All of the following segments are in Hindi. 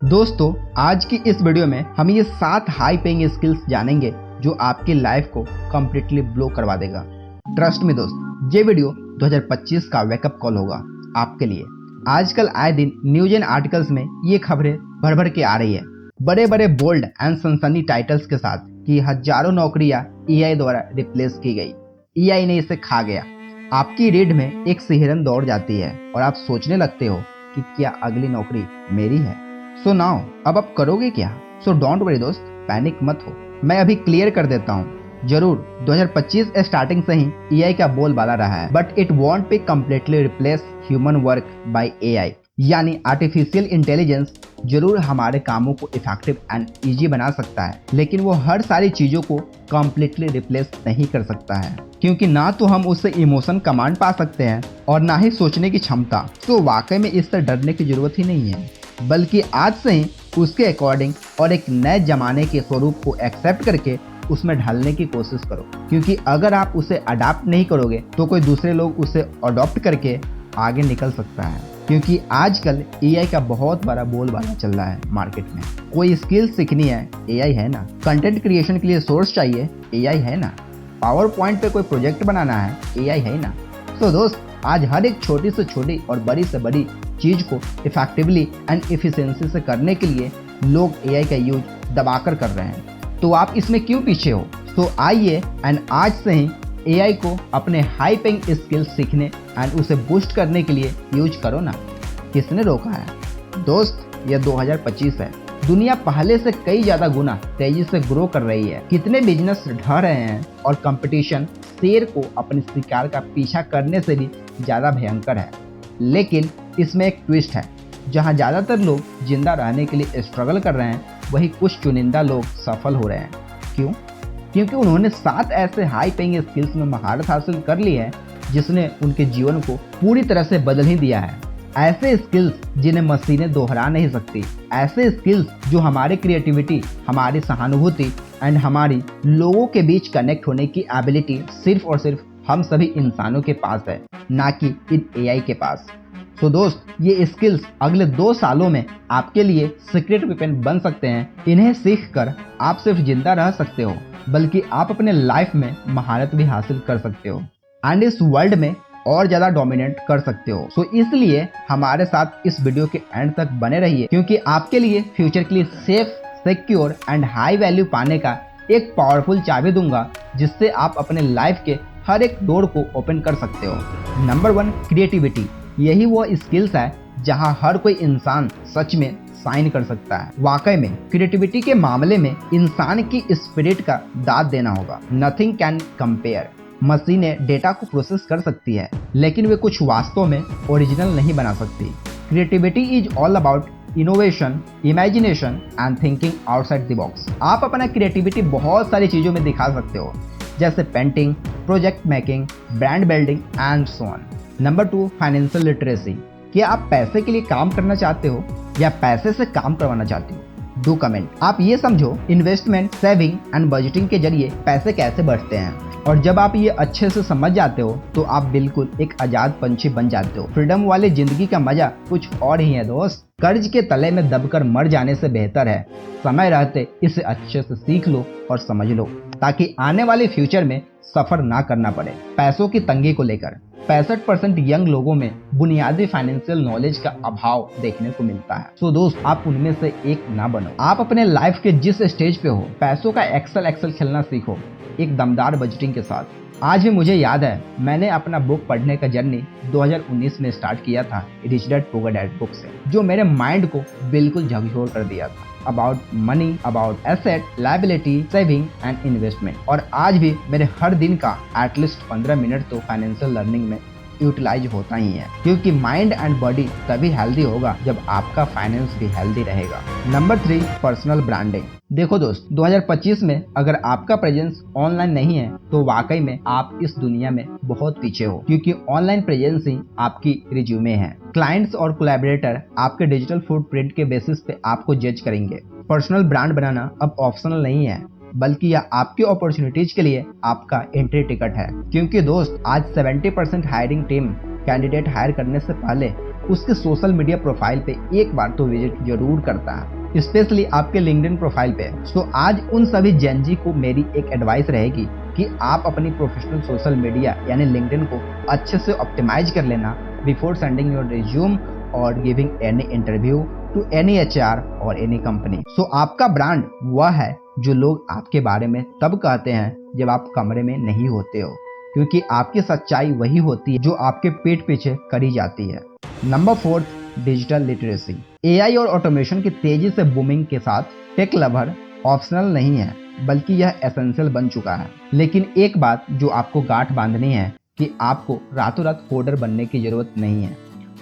दोस्तों, आज की इस वीडियो में हम ये 7 हाई पेइंग स्किल्स जानेंगे जो आपकी लाइफ को कम्प्लीटली ब्लो करवा देगा। ट्रस्ट मी दोस्त, ये वीडियो 2025 का वेकअप कॉल होगा आपके लिए। आजकल आए दिन न्यूज एंड आर्टिकल्स में ये खबरें भर भर के आ रही है, बड़े बड़े बोल्ड एंड सनसनी टाइटल्स के साथ कि हजारों नौकरियां एआई द्वारा रिप्लेस की गई, एआई ने इसे खा गया। आपकी रीढ़ में एक सिहरन दौड़ जाती है और आप सोचने लगते हो कि क्या अगली नौकरी मेरी है। सो नाउ अब आप करोगे क्या? सो डोंट वरी दोस्त, पैनिक मत हो। मैं अभी क्लियर कर देता हूँ। जरूर 2025 स्टार्टिंग से ही एआई का बोलबाला रहा है, but it won't be completely replace human work by AI. यानी आर्टिफिशियल इंटेलिजेंस जरूर हमारे कामों को इफेक्टिव एंड इजी बना सकता है, लेकिन वो हर सारी चीजों को कम्प्लीटली रिप्लेस नहीं कर सकता है, क्योंकि ना तो हम उससे इमोशन कमांड पा सकते हैं और ना ही सोचने की क्षमता। तो वाकई में इससे डरने की जरूरत ही नहीं है, बल्कि आज से ही उसके अकॉर्डिंग और एक नए जमाने के स्वरूप को एक्सेप्ट करके उसमें ढलने की कोशिश करो। क्योंकि अगर आप उसे अडाप्ट नहीं करोगे तो कोई दूसरे लोग उसे अडॉप्ट करके आगे निकल सकता है। क्योंकि आजकल एआई का बहुत बड़ा बोलबाला चल रहा है मार्केट में। कोई स्किल सीखनी है, एआई है ना। कंटेंट क्रिएशन के लिए सोर्स चाहिए, एआई है ना। पावर पॉइंट पे कोई प्रोजेक्ट बनाना है, एआई है ना। तो दोस्त, आज हर एक छोटी से छोटी और बड़ी से बड़ी चीज को इफेक्टिवली एंड एफिशिएंसी से करने के लिए लोग एआई का यूज दबाकर कर रहे हैं। तो आप इसमें क्यों पीछे हो? तो आइए एंड आज से ही एआई को अपने हाई पेइंग स्किल्स सीखने एंड उसे बूस्ट करने के लिए यूज करो ना। किसने रोका है? दोस्त, यह 2025 है। दुनिया पहले से कई ज्यादा गुना तेजी से ग्रो कर रही है। कितने बिजनेस ढह रहे हैं और कंपटीशन शेर को अपने शिकार का पीछा करने से भी ज्यादा भयंकर है। लेकिन इसमें एक ट्विस्ट है। जहां ज्यादातर लोग जिंदा रहने के लिए स्ट्रगल कर रहे हैं, वहीं कुछ चुनिंदा लोग सफल हो रहे हैं। क्यों? क्योंकि उन्होंने 7 ऐसे हाई पेइंग स्किल्स में महारत हासिल कर ली है जिसने उनके जीवन को पूरी तरह से बदल ही दिया है। ऐसे स्किल्स जिन्हें मशीनें दोहरा नहीं सकती। ऐसे स्किल्स जो हमारी क्रिएटिविटी, हमारी सहानुभूति एंड हमारी लोगों के बीच कनेक्ट होने की एबिलिटी सिर्फ और सिर्फ हम सभी इंसानों के पास है, ना कि इन एआई के पास। तो दोस्त, ये स्किल्स अगले 2 सालों में आपके लिए सीक्रेट वेपन बन सकते हैं। इन्हें सीख कर आप सिर्फ जिंदा रह सकते हो, बल्कि आप अपने लाइफ में महारत भी हासिल कर सकते हो एंड इस वर्ल्ड में और ज्यादा डोमिनेट कर सकते हो। सो इसलिए हमारे साथ इस वीडियो के एंड तक बने रहिए, क्योंकि आपके लिए फ्यूचर के लिए safe, secure and high value पाने का एक पावरफुल चाबी दूंगा, जिससे आप अपने लाइफ के हर एक डोर को ओपन कर सकते हो। Number 1, creativity. यही वो स्किल्स है जहां हर कोई इंसान सच में साइन कर सकता है। वाकई में क्रिएटिविटी के मामले में इंसान की स्पिरिट का दाद देना होगा। Nothing can compare. मशीनें डेटा को प्रोसेस कर सकती है, लेकिन वे कुछ वास्तव में ओरिजिनल नहीं बना सकती। Creativity is all about innovation, imagination and thinking outside the box. आप अपना क्रिएटिविटी बहुत सारी चीजों में दिखा सकते हो, जैसे painting, project making, brand building and so on. Number 2, financial literacy. क्या आप पैसे के लिए काम करना चाहते हो या पैसे से काम करवाना चाहते हो? Do comment. आप ये समझो, इन्वेस्टमेंट, सेविंग एंड बजटिंग के जरिए पैसे कैसे बढ़ते हैं, और जब आप ये अच्छे से समझ जाते हो तो आप बिल्कुल एक आजाद पंछी बन जाते हो। फ्रीडम वाली जिंदगी का मजा कुछ और ही है दोस्त। कर्ज के तले में दबकर मर जाने से बेहतर है समय रहते इसे अच्छे से सीख लो और समझ लो, ताकि आने वाले फ्यूचर में सफर ना करना पड़े। पैसों की तंगी को लेकर 65% यंग लोगों में बुनियादी फाइनेंशियल नॉलेज का अभाव देखने को मिलता है। सो दोस्त, आप उनमें से एक ना बनो। आप अपने लाइफ के जिस स्टेज पे हो, पैसों का एक्सेल खेलना सीखो, एक दमदार बजटिंग के साथ। आज भी मुझे याद है, मैंने अपना बुक पढ़ने का जर्नी 2019 में स्टार्ट किया था rich dad poor dad book से, जो मेरे माइंड को बिल्कुल झकझोर कर दिया था। About money, about asset, liability, saving and investment. और आज भी मेरे हर दिन का एटलीस्ट 15 मिनट तो फाइनेंशियल लर्निंग में यूटिलाइज होता ही है, क्योंकि माइंड एंड बॉडी तभी हेल्दी होगा जब आपका फाइनेंस भी हेल्दी रहेगा। Number 3, personal branding. देखो दोस्त, 2025 में अगर आपका प्रेजेंस ऑनलाइन नहीं है तो वाकई में आप इस दुनिया में बहुत पीछे हो, क्योंकि ऑनलाइन प्रेजेंस ही आपकी रिज्यूमे है। क्लाइंट्स और कोलैबोरेटर आपके डिजिटल फुटप्रिंट के बेसिस पे आपको जज करेंगे। पर्सनल ब्रांड बनाना अब ऑप्शनल नहीं है, बल्कि यह आपकी अपॉर्चुनिटीज के लिए आपका एंट्री टिकट है। क्योंकि दोस्त, आज 70% हायरिंग टीम कैंडिडेट हायर करने से पहले उसके सोशल मीडिया प्रोफाइल पे एक बार तो विजिट जरूर करता है, स्पेशली आपके लिंक्डइन प्रोफाइल पे। सो आज उन सभी जेनजी को मेरी एक एडवाइस रहेगी कि आप अपनी प्रोफेशनल सोशल मीडिया यानी लिंक्डइन को अच्छे से ऑप्टिमाइज कर लेना बिफोर सेंडिंग योर रिज्यूम और giving any interview to any HR और एनी कंपनी। सो आपका ब्रांड वह है जो लोग आपके बारे में तब कहते हैं जब आप कमरे में नहीं होते हो, क्योंकि आपकी सच्चाई वही होती है जो आपके पीठ पीछे करी जाती है। Number 4, digital literacy. एआई और ऑटोमेशन की तेजी से बूमिंग के साथ टेक लवर ऑप्शनल नहीं है, बल्कि यह एसेंशियल बन चुका है। लेकिन एक बात जो आपको गांठ बांधनी है कि आपको रातों रात कोडर बनने की जरूरत नहीं है।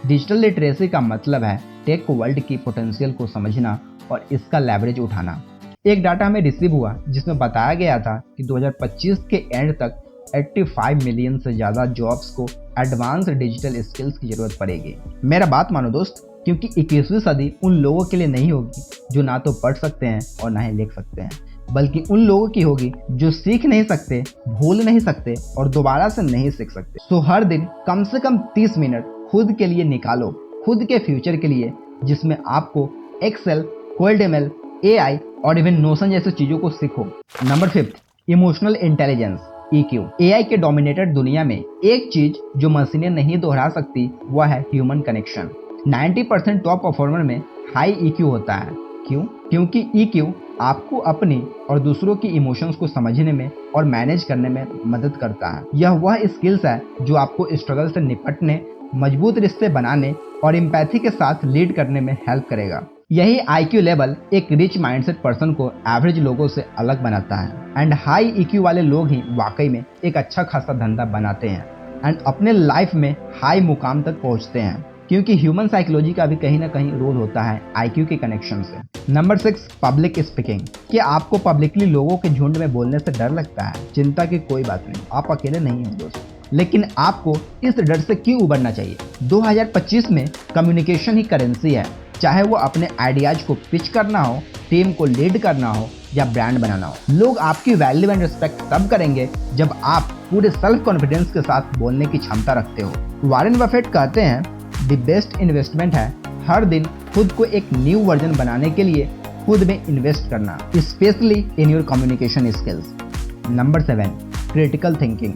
डिजिटल लिटरेसी का मतलब है टेक वर्ल्ड की पोटेंशियल को समझना और इसका लेवरेज उठाना। एक डाटा हमें रिसीव हुआ जिसमें बताया गया था कि 2025 के एंड तक 85 मिलियन से ज़्यादा जॉब्स को एडवांस डिजिटल स्किल्स की जरूरत पड़ेगी। मेरा बात मानो दोस्त, क्योंकि 21वीं सदी उन लोगों के लिए नहीं होगी जो ना तो पढ़ सकते हैं और ना ही लिख सकते हैं, बल्कि उन लोगों की होगी जो सीख नहीं सकते, भूल नहीं सकते और दोबारा से नहीं सीख सकते। सो हर दिन कम से कम 30 मिनट खुद के लिए निकालो, खुद के फ्यूचर के लिए, जिसमें आपको एक्सेल, कोल्ड एमएल, एआई और इवन नोशन जैसी चीजों को सीखो। Number 5, emotional intelligence EQ। AI के डोमिनेटेड दुनिया में एक चीज जो मशीनें नहीं दोहरा सकती वह है ह्यूमन कनेक्शन। 90% टॉप परफॉर्मर में हाई EQ होता है। क्यों? क्योंकि EQ आपको अपनी और दूसरों की इमोशंस को समझने में और मैनेज करने में मदद करता है। यह वह स्किल्स है जो आपको स्ट्रगल से निपटने, मजबूत रिश्ते बनाने और एम्पैथी के साथ लीड करने में हेल्प करेगा। यही IQ लेवल एक रिच माइंडसेट पर्सन को एवरेज लोगों से अलग बनाता है। एंड हाई EQ वाले लोग ही वाकई में एक अच्छा खासा धंधा बनाते हैं एंड अपने लाइफ में हाई मुकाम तक पहुंचते हैं, क्योंकि ह्यूमन साइकोलॉजी का भी कहीं ना कहीं रोल होता है IQ के कनेक्शन से। Number 6, public speaking. क्या आपको पब्लिकली लोगों के झुंड में बोलने से डर लगता है? चिंता की कोई बात नहीं, आप अकेले नहीं हो दोस्त। लेकिन आपको इस डर से क्यों उबरना चाहिए? 2025 में कम्युनिकेशन ही करेंसी है। चाहे वो अपने आइडियाज को पिच करना हो, टीम को लीड करना हो या ब्रांड बनाना हो, लोग आपकी वैल्यू एंड रिस्पेक्ट तब करेंगे जब आप पूरे सेल्फ कॉन्फिडेंस के साथ बोलने की क्षमता रखते हो। वॉरेन बफेट कहते हैं द बेस्ट इन्वेस्टमेंट है हर दिन खुद को एक न्यू वर्जन बनाने के लिए खुद में इन्वेस्ट करना, specially in your communication skills. Number 7, critical thinking,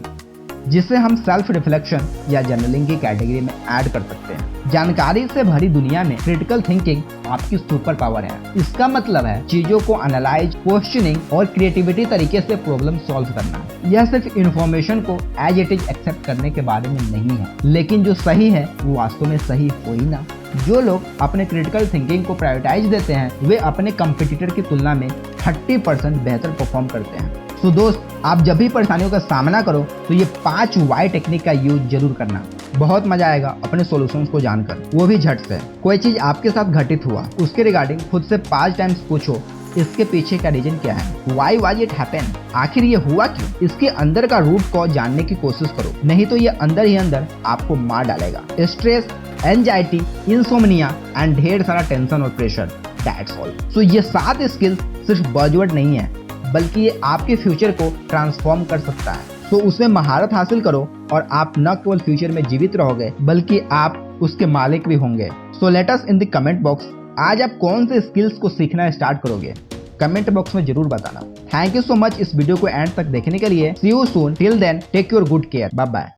जिसे हम सेल्फ रिफ्लेक्शन या जर्नलिंग की कैटेगरी में ऐड कर सकते हैं। जानकारी से भरी दुनिया में क्रिटिकल थिंकिंग आपकी सुपर पावर है। इसका मतलब है चीजों को एनालाइज, क्वेश्चनिंग और क्रिएटिविटी तरीके से प्रॉब्लम सॉल्व करना। यह सिर्फ इंफॉर्मेशन को एज इट इज एक्सेप्ट करने के बारे में नहीं है, लेकिन जो सही है वो वास्तव में सही हो ही ना। जो लोग अपने क्रिटिकल थिंकिंग को प्रायोरिटाइज देते हैं वे अपने कंपटीटर की तुलना में 30% बेहतर परफॉर्म करते हैं। तो दोस्त, आप जब भी परेशानियों का सामना करो तो ये 5 वाई टेक्निक का यूज जरूर करना। बहुत मजा आएगा अपने सॉल्यूशंस को जानकर, वो भी झट से। कोई चीज आपके साथ घटित हुआ उसके रिगार्डिंग खुद से 5 टाइम्स पूछो इसके पीछे का रीजन क्या है, वाई वाज इट हैपन, आखिर ये हुआ क्यों। इसके अंदर का रूट को जानने की कोशिश करो, नहीं तो ये अंदर ही अंदर आपको मार डालेगा। स्ट्रेस, एंजाइटी, इंसोम्निया एंड ढेर सारा टेंशन और प्रेशर, दैट्स ऑल। सो ये 7 स्किल्स सिर्फ बज़वर्ड नहीं है, बल्कि ये आपके फ्यूचर को ट्रांसफॉर्म कर सकता है। तो उसमें महारत हासिल करो और आप न केवल फ्यूचर में जीवित रहोगे बल्कि आप उसके मालिक भी होंगे। So let us in the comment box, आज आप कौन से स्किल्स को सीखना स्टार्ट करोगे? कमेंट बॉक्स में जरूर बताना। थैंक यू सो मच इस वीडियो को एंड तक देखने के लिए। See you soon, till then take your good care, bye bye.